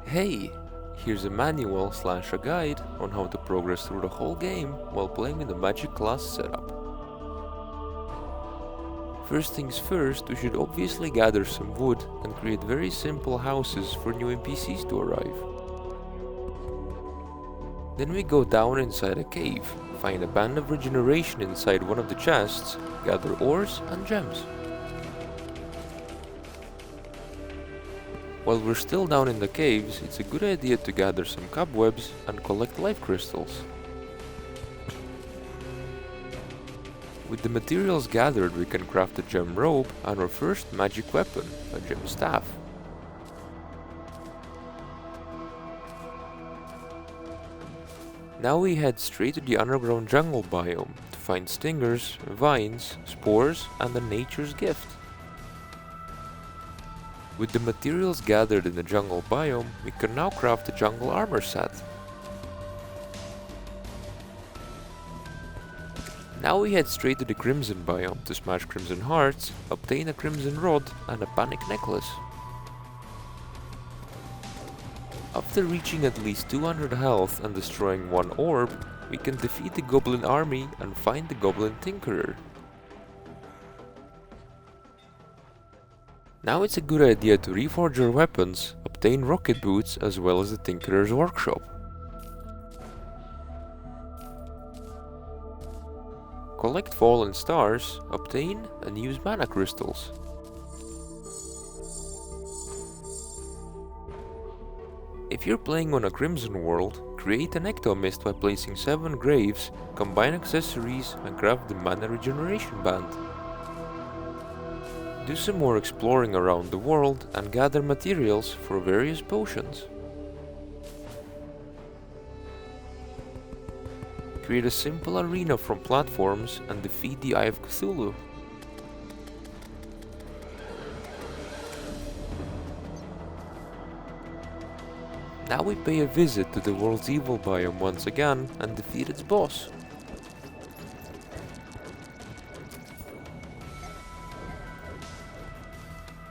Hey, here's a manual / a guide on how to progress through the whole game while playing in the magic class setup. First things first, we should obviously gather some wood and create very simple houses for new NPCs to arrive. Then we go down inside a cave, find a band of regeneration inside one of the chests, gather ores and gems. While we're still down in the caves, it's a good idea to gather some cobwebs and collect life crystals. With the materials gathered, we can craft a gem robe and our first magic weapon, a gem staff. Now we head straight to the underground jungle biome to find stingers, vines, spores, and a nature's gift. With the materials gathered in the jungle biome, we can now craft a jungle armor set. Now we head straight to the crimson biome to smash crimson hearts, obtain a crimson rod and a panic necklace. After reaching at least 200 health and destroying one orb, we can defeat the goblin army and find the goblin tinkerer. Now it's a good idea to reforge your weapons, obtain rocket boots as well as the tinkerer's workshop. Collect fallen stars, obtain and use mana crystals. If you're playing on a crimson world, create an ectomist by placing 7 graves, combine accessories and craft the mana regeneration band. Do some more exploring around the world and gather materials for various potions. Create a simple arena from platforms and defeat the Eye of Cthulhu. Now we pay a visit to the world's evil biome once again and defeat its boss.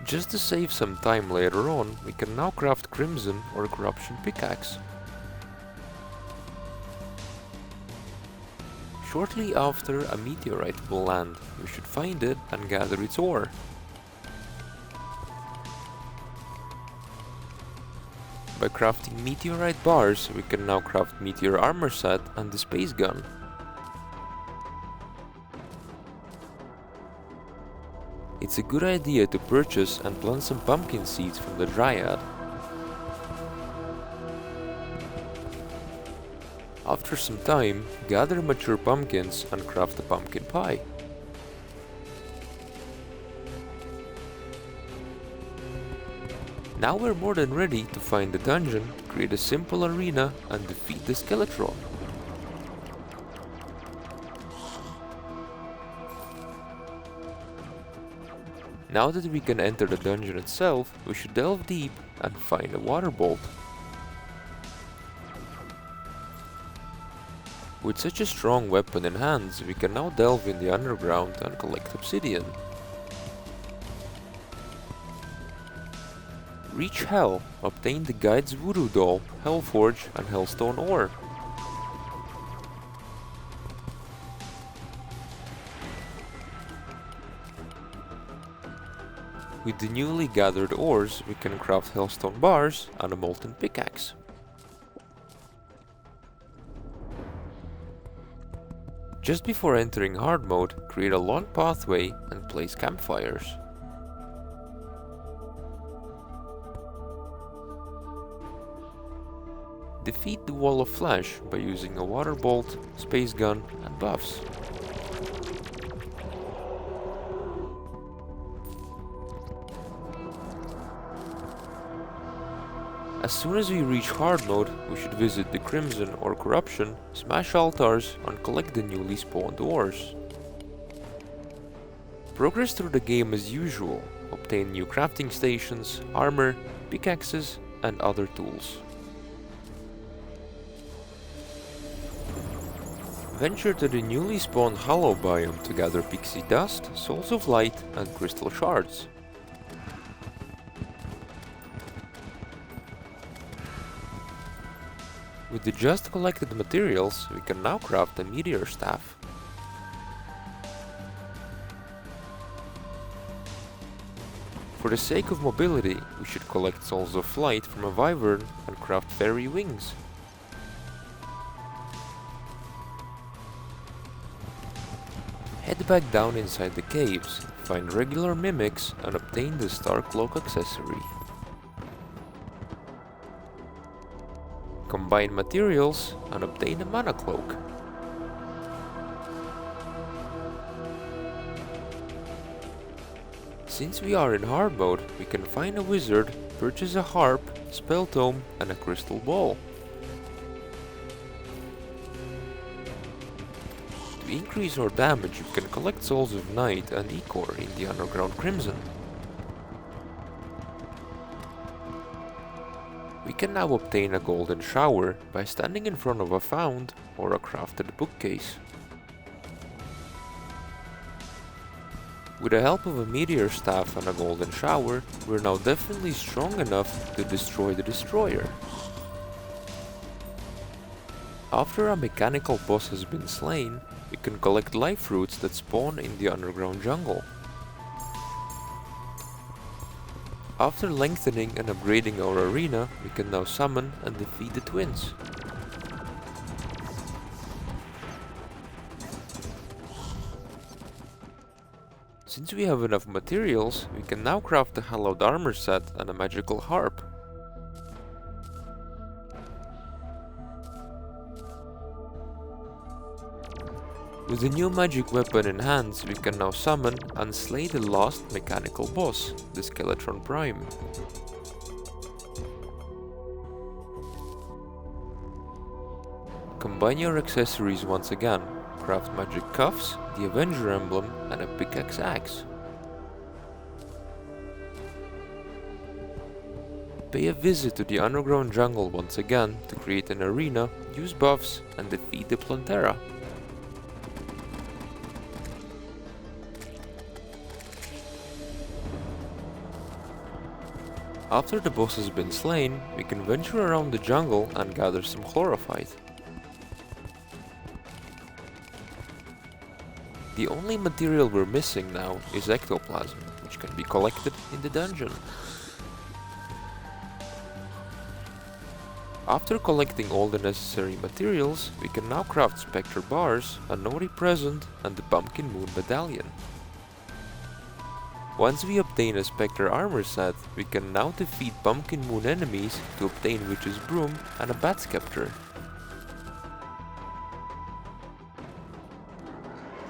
Just to save some time later on, we can now craft Crimson or Corruption pickaxe. Shortly after, a meteorite will land. We should find it and gather its ore. By crafting meteorite bars, we can now craft meteor armor set and the space gun. It's a good idea to purchase and plant some pumpkin seeds from the Dryad. After some time, gather mature pumpkins and craft a pumpkin pie. Now we're more than ready to find the dungeon, create a simple arena and defeat the Skeletron. Now that we can enter the dungeon itself, we should delve deep and find a water bolt. With such a strong weapon in hands, we can now delve in the underground and collect obsidian. Reach Hell, obtain the Guide's Voodoo Doll, Hellforge and Hellstone ore. With the newly gathered ores, we can craft Hellstone bars and a molten pickaxe. Just before entering hard mode, create a long pathway and place campfires. Defeat the Wall of Flesh by using a water bolt, space gun and buffs. As soon as we reach hard mode, we should visit the Crimson or Corruption, smash altars and collect the newly spawned ores. Progress through the game as usual, obtain new crafting stations, armor, pickaxes and other tools. Venture to the newly spawned Hollow biome to gather pixie dust, souls of light and crystal shards. With the just collected materials, we can now craft a meteor staff. For the sake of mobility, we should collect souls of flight from a wyvern and craft fairy wings. Head back down inside the caves, find regular mimics and obtain the star cloak accessory. Combine materials and obtain a mana cloak. Since we are in hard mode, we can find a wizard, purchase a harp, spell tome and a crystal ball. To increase our damage, we can collect souls of night and ichor in the underground crimson. We can now obtain a golden shower by standing in front of a found or a crafted bookcase. With the help of a meteor staff and a golden shower, we're now definitely strong enough to destroy the destroyer. After a mechanical boss has been slain, we can collect life fruits that spawn in the underground jungle. After lengthening and upgrading our arena, we can now summon and defeat the twins. Since we have enough materials, we can now craft a hallowed armor set and a magical harp. With the new magic weapon in hands, we can now summon and slay the last mechanical boss, the Skeletron Prime. Combine your accessories once again, craft magic cuffs, the Avenger emblem and a pickaxe axe. Pay a visit to the underground jungle once again to create an arena, use buffs and defeat the Plantera. After the boss has been slain, we can venture around the jungle and gather some chlorophyte. The only material we're missing now is ectoplasm, which can be collected in the dungeon. After collecting all the necessary materials, we can now craft Spectre bars, a Nori present and the Pumpkin Moon medallion. Once we obtain a Spectre armor set, we can now defeat Pumpkin Moon enemies to obtain Witch's Broom and a Bat Scepter.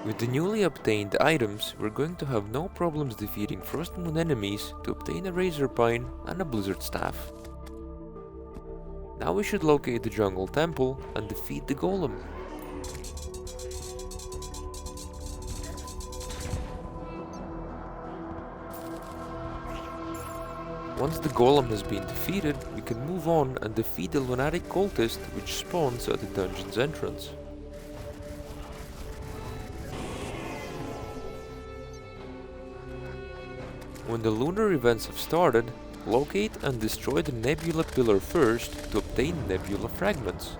With the newly obtained items, we're going to have no problems defeating Frost Moon enemies to obtain a Razor Pine and a Blizzard Staff. Now we should locate the Jungle Temple and defeat the Golem. Once the Golem has been defeated, we can move on and defeat the Lunatic Cultist, which spawns at the dungeon's entrance. When the lunar events have started, locate and destroy the Nebula Pillar first to obtain Nebula Fragments.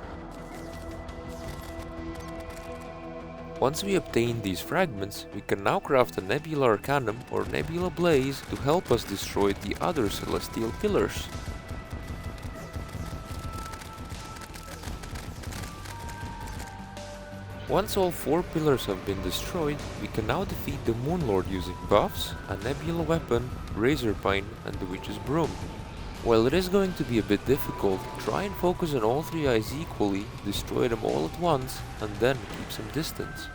Once we obtain these fragments, we can now craft a Nebula Arcanum or Nebula Blaze to help us destroy the other Celestial Pillars. Once all 4 pillars have been destroyed, we can now defeat the Moonlord using buffs, a Nebula Weapon, Razor Pine and the Witch's Broom. While it is going to be a bit difficult, try and focus on all 3 eyes equally, destroy them all at once, and then keep some distance.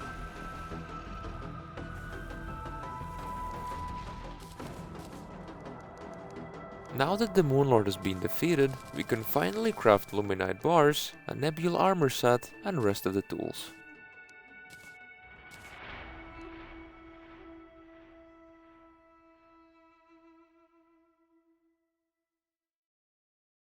Now that the Moonlord has been defeated, we can finally craft Luminite bars, a Nebula armor set, and rest of the tools.